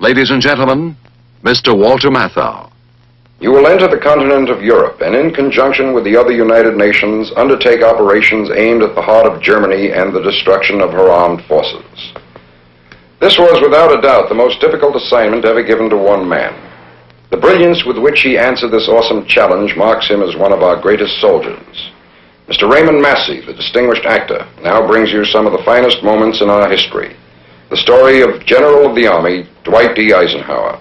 Ladies and gentlemen, Mr. Walter Matthau. You will enter the continent of Europe and in conjunction with the other United Nations undertake operations aimed at the heart of Germany and the destruction of her armed forces. This was without a doubt the most difficult assignment ever given to one man. The brilliance with which he answered this awesome challenge marks him as one of our greatest soldiers. Mr. Raymond Massey, the distinguished actor, now brings you some of the finest moments in our history. The story of General of the Army, Dwight D. Eisenhower.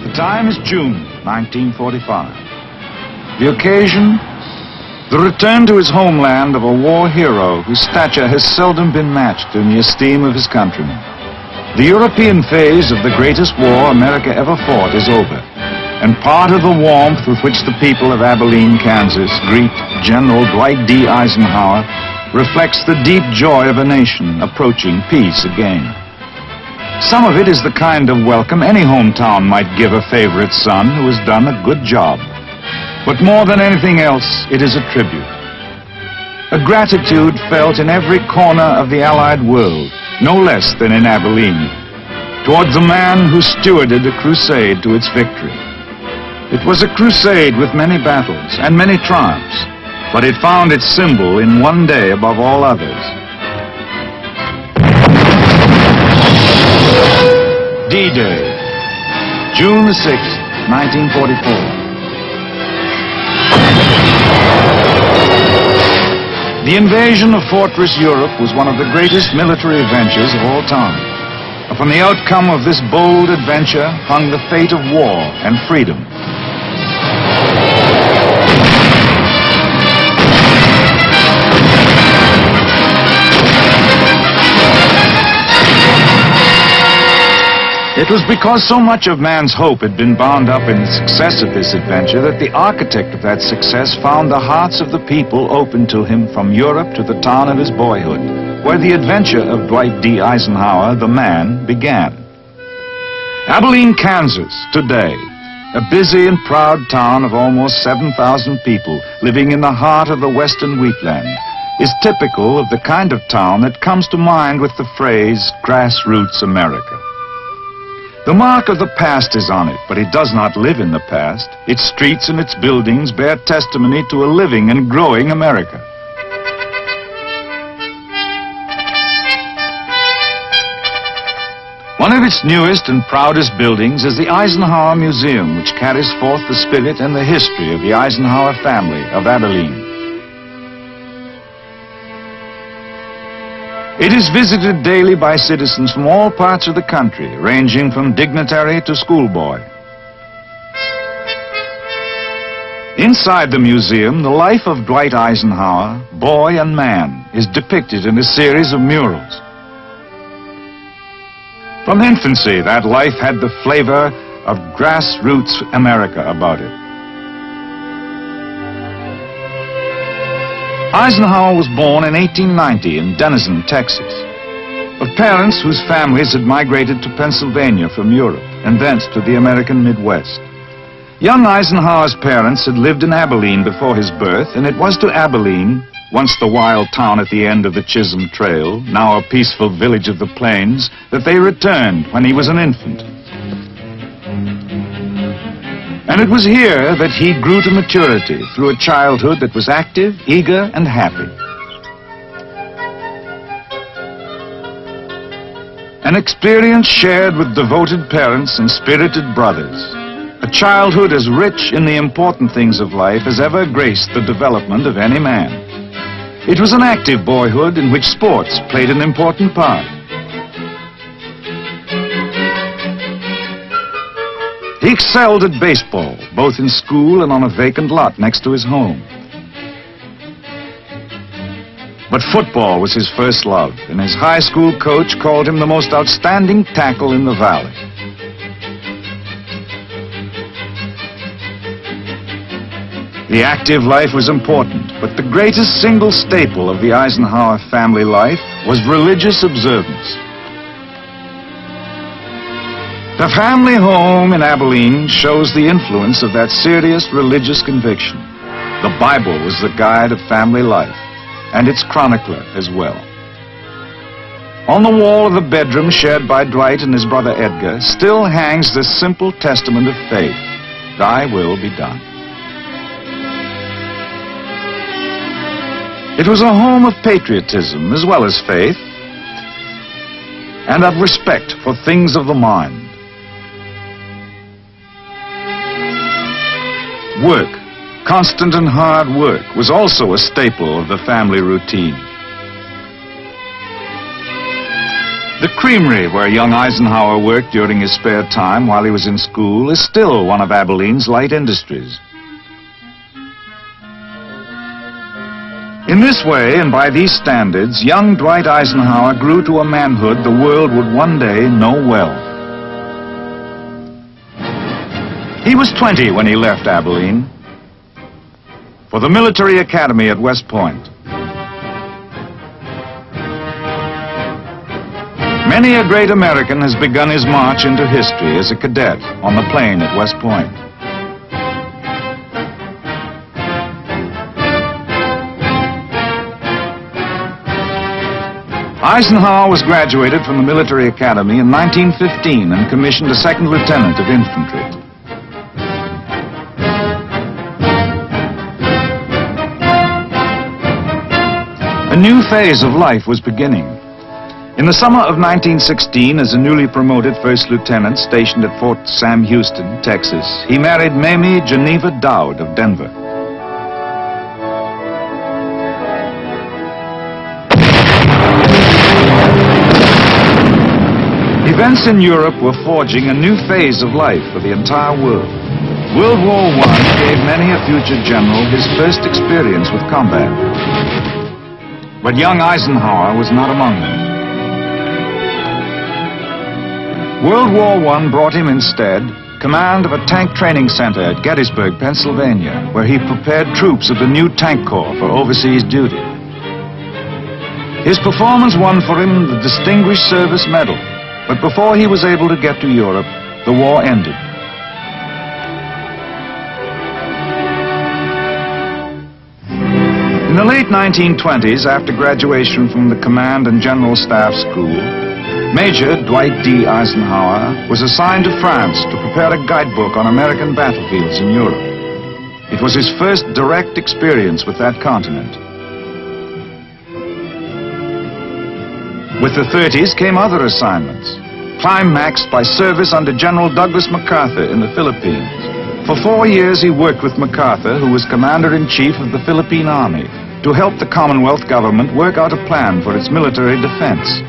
The time is June 1945. The occasion, the return to his homeland of a war hero whose stature has seldom been matched in the esteem of his countrymen. The European phase of the greatest war America ever fought is over, and part of the warmth with which the people of Abilene, Kansas greet General Dwight D. Eisenhower reflects the deep joy of a nation approaching peace again. Some of it is the kind of welcome any hometown might give a favorite son who has done a good job. But more than anything else, it is a tribute. A gratitude felt in every corner of the Allied world, no less than in Abilene, towards the man who stewarded a crusade to its victory. It was a crusade with many battles and many triumphs, but it found its symbol in one day above all others. D-Day, June the 6th, 1944. The invasion of Fortress Europe was one of the greatest military adventures of all time. Upon the outcome of this bold adventure hung the fate of war and freedom. It was because so much of man's hope had been bound up in the success of this adventure that the architect of that success found the hearts of the people open to him from Europe to the town of his boyhood, where the adventure of Dwight D. Eisenhower, the man, began. Abilene, Kansas, today, a busy and proud town of almost 7,000 people living in the heart of the western wheatland, is typical of the kind of town that comes to mind with the phrase, grassroots America. The mark of the past is on it, but it does not live in the past. Its streets and its buildings bear testimony to a living and growing America. One of its newest and proudest buildings is the Eisenhower Museum, which carries forth the spirit and the history of the Eisenhower family of Abilene. It is visited daily by citizens from all parts of the country, ranging from dignitary to schoolboy. Inside the museum, the life of Dwight Eisenhower, boy and man, is depicted in a series of murals. From infancy, that life had the flavor of grassroots America about it. Eisenhower was born in 1890 in Denison, Texas, of parents whose families had migrated to Pennsylvania from Europe and thence to the American Midwest. Young Eisenhower's parents had lived in Abilene before his birth, and it was to Abilene, once the wild town at the end of the Chisholm Trail, now a peaceful village of the plains, that they returned when he was an infant. And it was here that he grew to maturity through a childhood that was active, eager, and happy. An experience shared with devoted parents and spirited brothers. A childhood as rich in the important things of life as ever graced the development of any man. It was an active boyhood in which sports played an important part. He excelled at baseball, both in school and on a vacant lot next to his home. But football was his first love, and his high school coach called him the most outstanding tackle in the valley. The active life was important, but the greatest single staple of the Eisenhower family life was religious observance. The family home in Abilene shows the influence of that serious religious conviction. The Bible was the guide of family life, and its chronicler as well. On the wall of the bedroom shared by Dwight and his brother Edgar still hangs this simple testament of faith: "Thy will be done." It was a home of patriotism as well as faith, and of respect for things of the mind. Work, constant and hard work, was also a staple of the family routine. The creamery where young Eisenhower worked during his spare time while he was in school is still one of Abilene's light industries. In this way, and by these standards, young Dwight Eisenhower grew to a manhood the world would one day know well. He was 20 when he left Abilene for the military academy at West Point. Many a great American has begun his march into history as a cadet on the plane at West Point. Eisenhower was graduated from the military academy in 1915 and commissioned a second lieutenant of infantry. A new phase of life was beginning. In the summer of 1916, as a newly promoted first lieutenant stationed at Fort Sam Houston, Texas, he married Mamie Geneva Dowd of Denver. Events in Europe were forging a new phase of life for the entire world. World War I gave many a future general his first experience with combat. But young Eisenhower was not among them. World War I brought him instead command of a tank training center at Gettysburg, Pennsylvania, where he prepared troops of the new Tank Corps for overseas duty. His performance won for him the Distinguished Service Medal, but before he was able to get to Europe, the war ended. In the late 1920s, after graduation from the Command and General Staff School, Major Dwight D. Eisenhower was assigned to France to prepare a guidebook on American battlefields in Europe. It was his first direct experience with that continent. With the 30s came other assignments, climaxed by service under General Douglas MacArthur in the Philippines. For 4 years he worked with MacArthur, who was Commander-in-Chief of the Philippine Army, to help the Commonwealth government work out a plan for its military defense.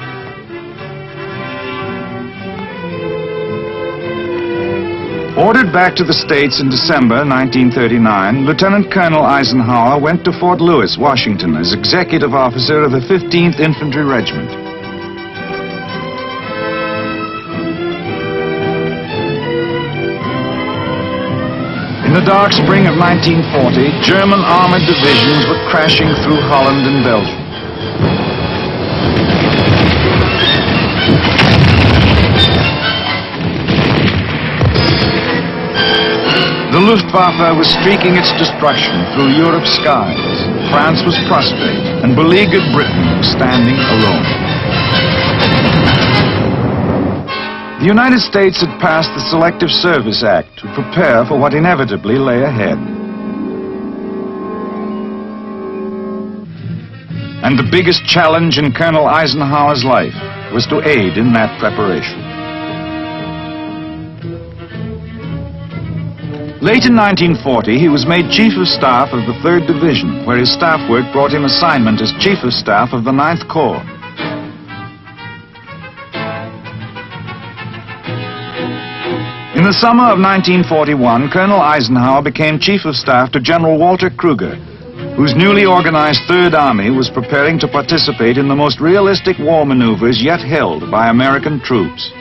Ordered back to the States in December 1939, Lieutenant Colonel Eisenhower went to Fort Lewis, Washington, as executive officer of the 15th Infantry Regiment. In the dark spring of 1940, German armored divisions were crashing through Holland and Belgium. The Luftwaffe was streaking its destruction through Europe's skies. France was prostrate, and beleaguered Britain was standing alone. The United States had passed the Selective Service Act to prepare for what inevitably lay ahead. And the biggest challenge in Colonel Eisenhower's life was to aid in that preparation. Late in 1940, he was made Chief of Staff of the 3rd Division, where his staff work brought him assignment as Chief of Staff of the 9th Corps. In the summer of 1941, Colonel Eisenhower became Chief of Staff to General Walter Kruger, whose newly organized 3rd Army was preparing to participate in the most realistic war maneuvers yet held by American troops.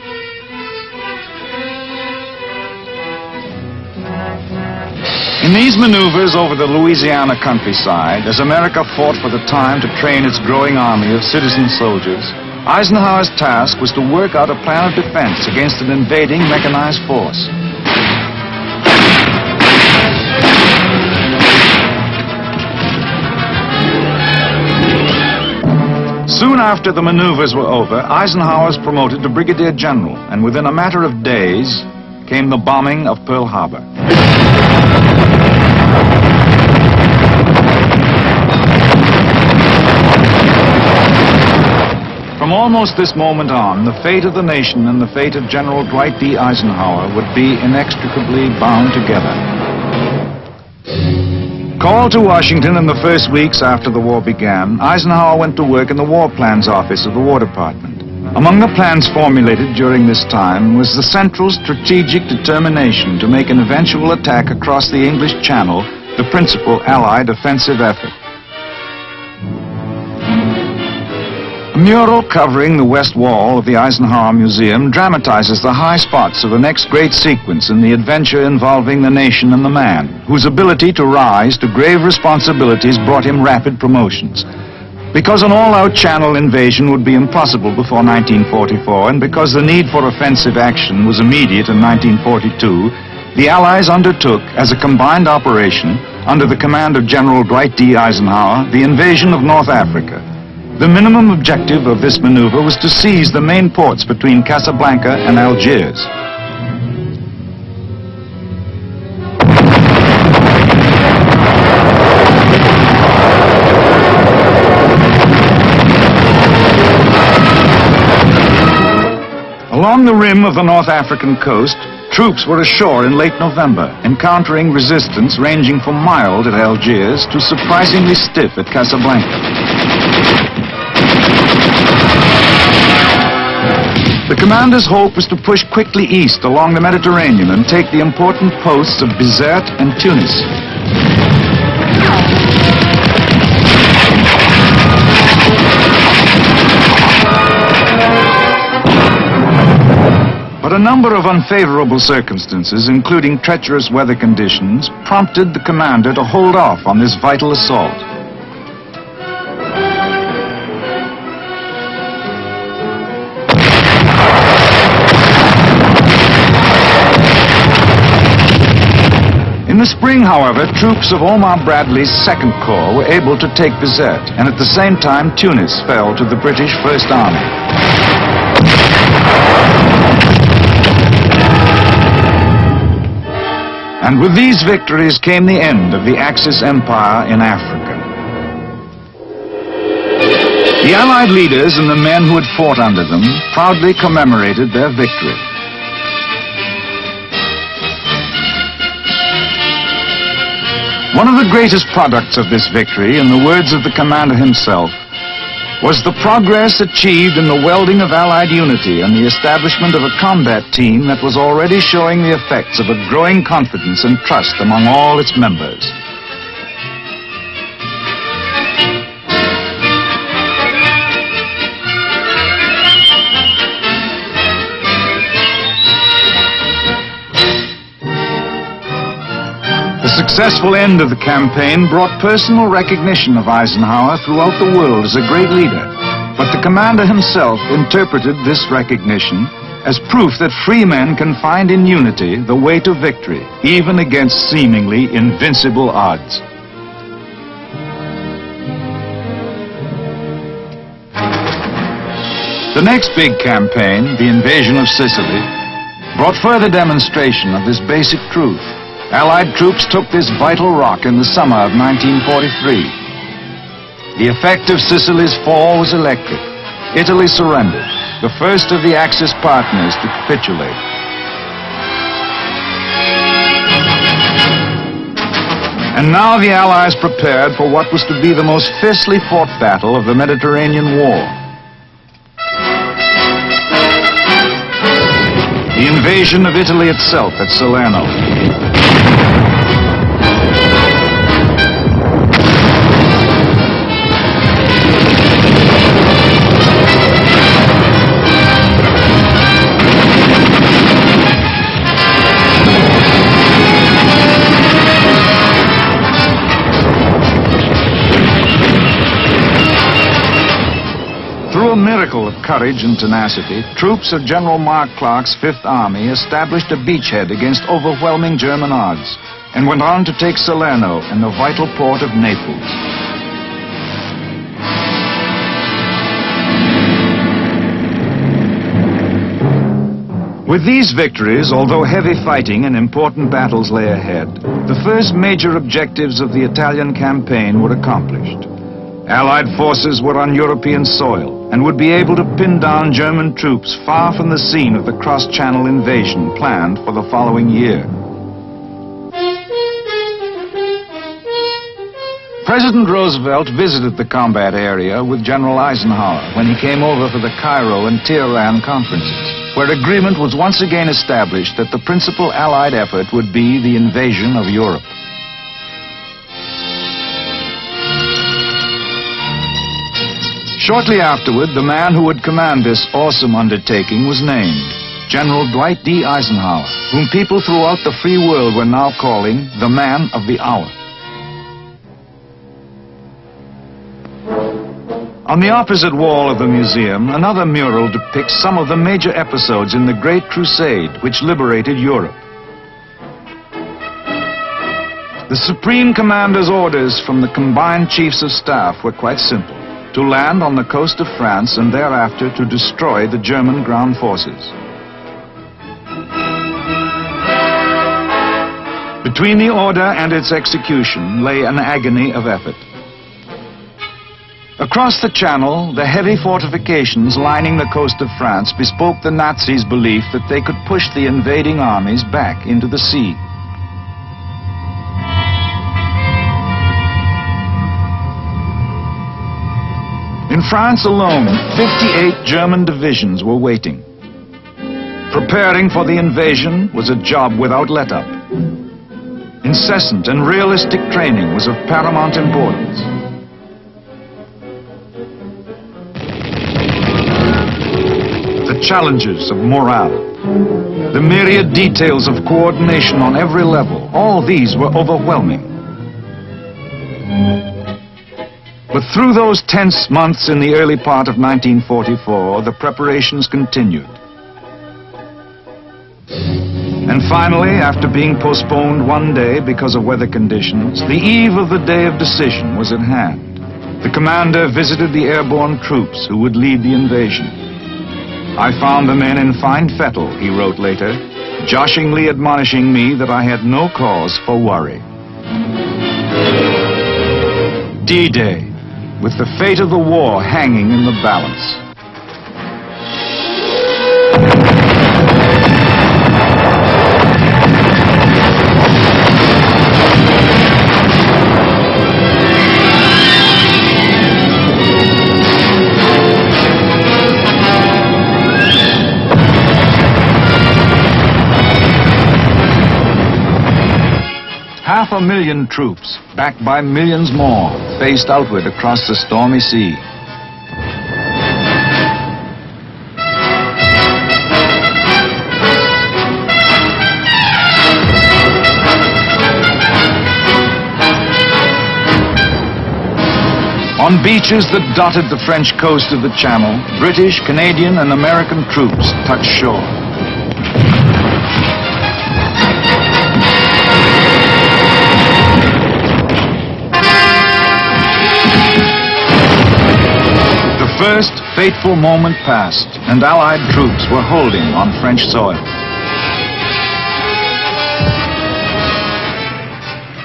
In these maneuvers over the Louisiana countryside, as America fought for the time to train its growing army of citizen soldiers, Eisenhower's task was to work out a plan of defense against an invading mechanized force. Soon after the maneuvers were over, Eisenhower was promoted to brigadier general, and within a matter of days came the bombing of Pearl Harbor. From almost this moment on, the fate of the nation and the fate of General Dwight D. Eisenhower would be inextricably bound together. Called to Washington in the first weeks after the war began, Eisenhower went to work in the War Plans Office of the War Department. Among the plans formulated during this time was the central strategic determination to make an eventual attack across the English Channel the principal Allied offensive effort. A mural covering the west wall of the Eisenhower Museum dramatizes the high spots of the next great sequence in the adventure involving the nation and the man, whose ability to rise to grave responsibilities brought him rapid promotions. Because an all-out Channel invasion would be impossible before 1944, and because the need for offensive action was immediate in 1942, the Allies undertook, as a combined operation, under the command of General Dwight D. Eisenhower, the invasion of North Africa. The minimum objective of this maneuver was to seize the main ports between Casablanca and Algiers. Along the rim of the North African coast, troops were ashore in late November, encountering resistance ranging from mild at Algiers to surprisingly stiff at Casablanca. The commander's hope was to push quickly east along the Mediterranean and take the important posts of Bizerte and Tunis. But a number of unfavorable circumstances, including treacherous weather conditions, prompted the commander to hold off on this vital assault. In the spring, however, troops of Omar Bradley's 2nd Corps were able to take Bizerte, and at the same time Tunis fell to the British First Army. And with these victories came the end of the Axis Empire in Africa. The Allied leaders and the men who had fought under them proudly commemorated their victory. One of the greatest products of this victory, in the words of the commander himself, was the progress achieved in the welding of Allied unity and the establishment of a combat team that was already showing the effects of a growing confidence and trust among all its members. The successful end of the campaign brought personal recognition of Eisenhower throughout the world as a great leader, but the commander himself interpreted this recognition as proof that free men can find in unity the way to victory, even against seemingly invincible odds. The next big campaign, the invasion of Sicily, brought further demonstration of this basic truth. Allied troops took this vital rock in the summer of 1943. The effect of Sicily's fall was electric. Italy surrendered, the first of the Axis partners to capitulate. And now the Allies prepared for what was to be the most fiercely fought battle of the Mediterranean War. The invasion of Italy itself at Salerno. courage and tenacity, troops of General Mark Clark's Fifth Army established a beachhead against overwhelming German odds and went on to take Salerno and the vital port of Naples. With these victories, although heavy fighting and important battles lay ahead, the first major objectives of the Italian campaign were accomplished. Allied forces were on European soil and would be able to pin down German troops far from the scene of the cross-channel invasion planned for the following year. President Roosevelt visited the combat area with General Eisenhower when he came over for the Cairo and Tehran conferences, where agreement was once again established that the principal Allied effort would be the invasion of Europe. Shortly afterward, the man who would command this awesome undertaking was named General Dwight D. Eisenhower, whom people throughout the free world were now calling the man of the hour. On the opposite wall of the museum, another mural depicts some of the major episodes in the Great Crusade which liberated Europe. The Supreme Commander's orders from the combined Chiefs of Staff were quite simple: to land on the coast of France and thereafter to destroy the German ground forces. Between the order and its execution lay an agony of effort. Across the Channel, the heavy fortifications lining the coast of France bespoke the Nazis' belief that they could push the invading armies back into the sea. In France alone, 58 German divisions were waiting. Preparing for the invasion was a job without let-up. Incessant and realistic training was of paramount importance. The challenges of morale, the myriad details of coordination on every level, all these were overwhelming. But through those tense months in the early part of 1944, the preparations continued. And finally, after being postponed one day because of weather conditions, the eve of the day of decision was at hand. The commander visited the airborne troops who would lead the invasion. "I found the men in fine fettle," he wrote later, joshingly admonishing me that I had no cause for worry. D-Day, with the fate of the war hanging in the balance. 500,000 troops, backed by millions more, faced outward across the stormy sea. On beaches that dotted the French coast of the Channel, British, Canadian, and American troops touched shore. The first fateful moment passed, and Allied troops were holding on French soil.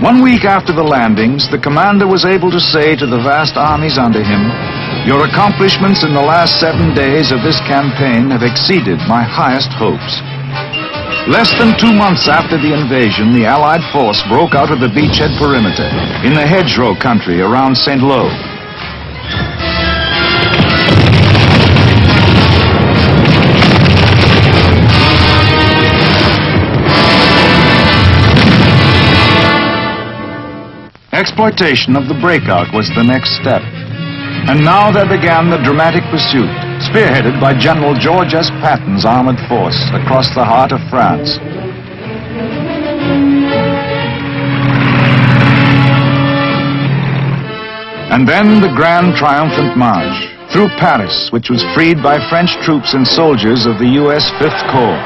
1 week after the landings, the commander was able to say to the vast armies under him, "Your accomplishments in the last 7 days of this campaign have exceeded my highest hopes." Less than 2 months after the invasion, the Allied force broke out of the beachhead perimeter in the hedgerow country around St. Lo. Exploitation of the breakout was the next step. And now there began the dramatic pursuit, spearheaded by General George S. Patton's armored force across the heart of France. And then the grand triumphant march, through Paris, which was freed by French troops and soldiers of the U.S. Fifth Corps.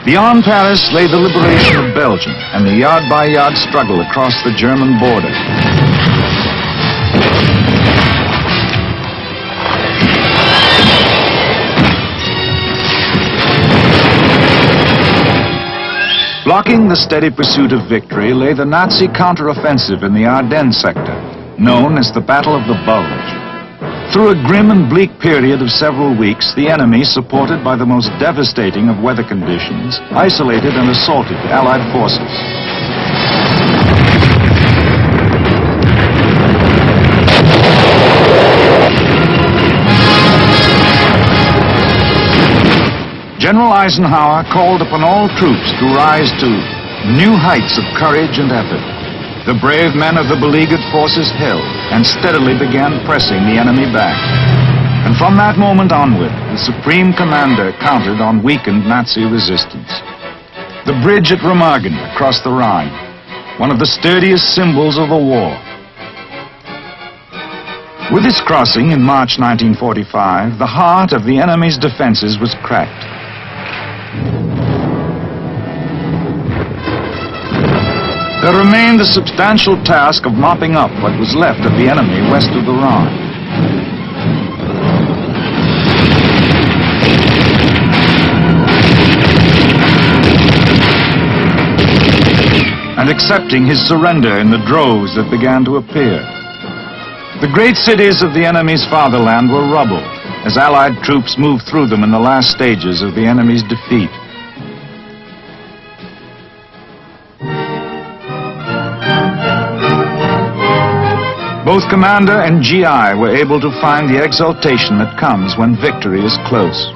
Beyond Paris lay the liberation of Belgium and the yard-by-yard struggle across the German border. Blocking the steady pursuit of victory lay the Nazi counteroffensive in the Ardennes sector, known as the Battle of the Bulge. Through a grim and bleak period of several weeks, the enemy, supported by the most devastating of weather conditions, isolated and assaulted Allied forces. General Eisenhower called upon all troops to rise to new heights of courage and effort. The brave men of the beleaguered forces held and steadily began pressing the enemy back. And from that moment onward, the Supreme Commander counted on weakened Nazi resistance. The bridge at Remagen across the Rhine, one of the sturdiest symbols of the war. With its crossing in March 1945, the heart of the enemy's defenses was cracked. There remained the substantial task of mopping up what was left of the enemy west of the Rhine. And accepting his surrender in the droves that began to appear. The great cities of the enemy's fatherland were rubble as Allied troops moved through them in the last stages of the enemy's defeat. Both commander and GI were able to find the exultation that comes when victory is close.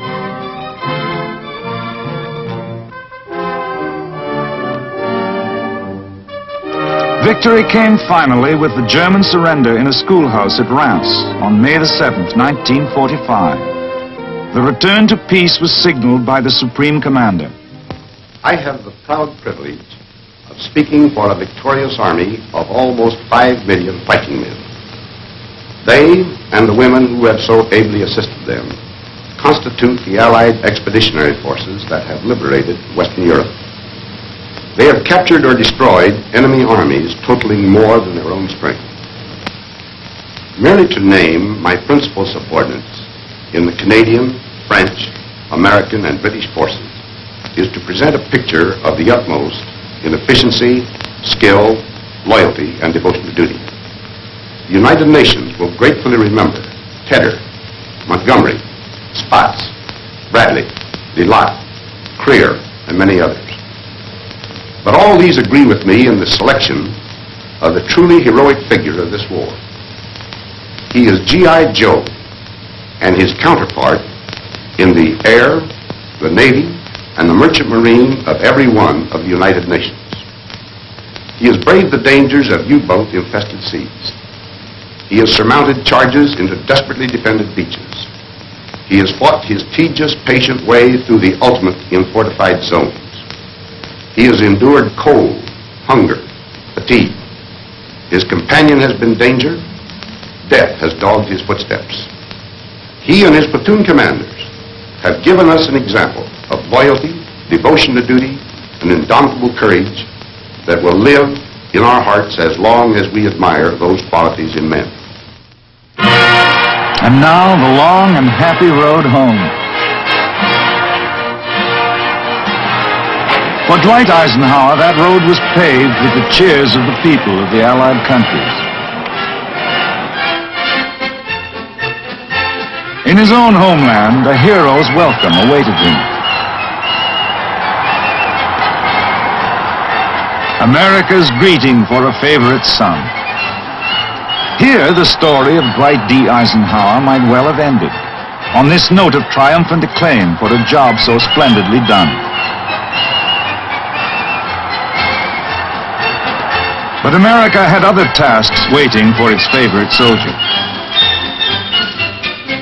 Victory came finally with the German surrender in a schoolhouse at Reims on May the 7th, 1945. The return to peace was signaled by the Supreme Commander. I have the proud privilege of speaking for a victorious army of almost 5 million fighting men. They and the women who have so ably assisted them constitute the Allied expeditionary forces that have liberated Western Europe. They have captured or destroyed enemy armies totaling more than their own strength. Merely to name my principal subordinates in the Canadian, French, American, and British forces is to present a picture of the utmost in efficiency, skill, loyalty, and devotion to duty. The United Nations will gratefully remember Tedder, Montgomery, Spaatz, Bradley, Delat, Creer, and many others. But all these agree with me in the selection of the truly heroic figure of this war. He is G.I. Joe and his counterpart in the air, the Navy, and the merchant marine of every one of the United Nations. He has braved the dangers of U-boat infested seas. He has surmounted charges into desperately defended beaches. He has fought his tedious, patient way through the ultimate in fortified zones. He has endured cold, hunger, fatigue. His companion has been danger. Death has dogged his footsteps. He and his platoon commanders have given us an example of loyalty, devotion to duty, and indomitable courage that will live in our hearts as long as we admire those qualities in men. And now the long and happy road home. For Dwight Eisenhower, that road was paved with the cheers of the people of the Allied countries. In his own homeland, a hero's welcome awaited him. America's greeting for a favorite son. Here, the story of Dwight D. Eisenhower might well have ended, on this note of triumphant acclaim for a job so splendidly done. But America had other tasks waiting for its favorite soldier.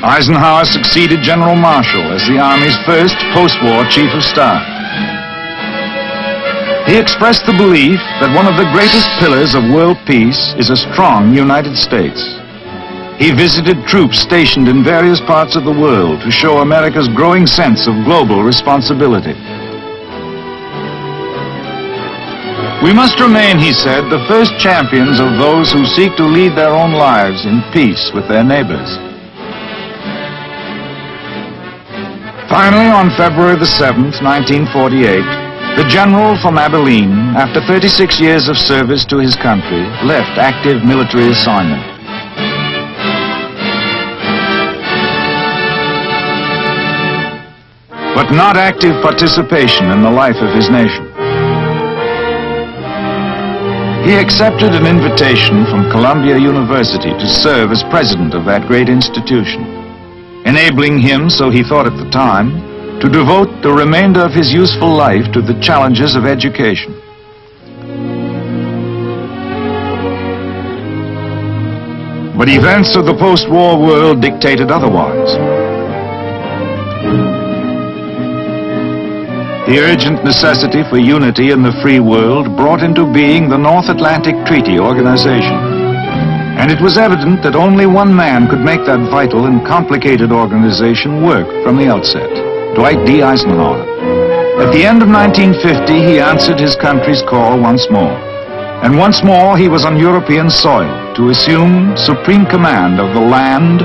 Eisenhower succeeded General Marshall as the Army's first post-war Chief of Staff. He expressed the belief that one of the greatest pillars of world peace is a strong United States. He visited troops stationed in various parts of the world to show America's growing sense of global responsibility. We must remain, he said, the first champions of those who seek to lead their own lives in peace with their neighbors. Finally, on February the 7th, 1948, the general from Abilene, after 36 years of service to his country, left active military assignment. But not active participation in the life of his nation. He accepted an invitation from Columbia University to serve as president of that great institution, enabling him, so he thought at the time, to devote the remainder of his useful life to the challenges of education. But events of the post-war world dictated otherwise. The urgent necessity for unity in the free world brought into being the North Atlantic Treaty Organization. And it was evident that only one man could make that vital and complicated organization work from the outset: Dwight D. Eisenhower. At the end of 1950, he answered his country's call once more. And once more, he was on European soil to assume supreme command of the land,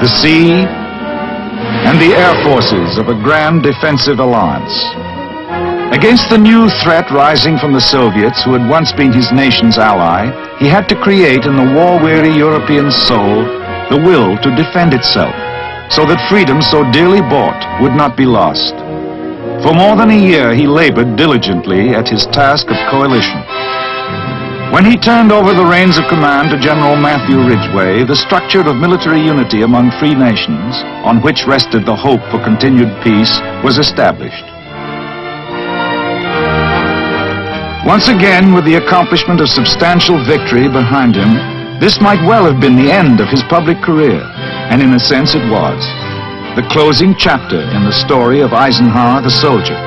the sea, and the air forces of a grand defensive alliance. Against the new threat rising from the Soviets, who had once been his nation's ally, he had to create in the war-weary European soul the will to defend itself, so that freedom so dearly bought would not be lost. For more than a year, he labored diligently at his task of coalition. When he turned over the reins of command to General Matthew Ridgway, the structure of military unity among free nations, on which rested the hope for continued peace, was established. Once again, with the accomplishment of substantial victory behind him, this might well have been the end of his public career, and in a sense it was. The closing chapter in the story of Eisenhower the soldier.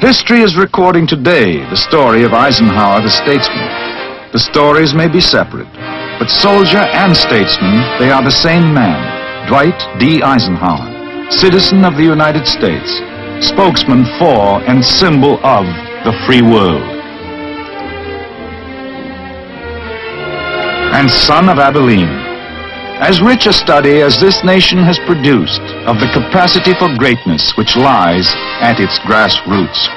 History is recording today the story of Eisenhower the statesman. The stories may be separate, but soldier and statesman, they are the same man, Dwight D. Eisenhower, citizen of the United States, spokesman for and symbol of the free world, and son of Abilene. As rich a study as this nation has produced of the capacity for greatness which lies at its grassroots.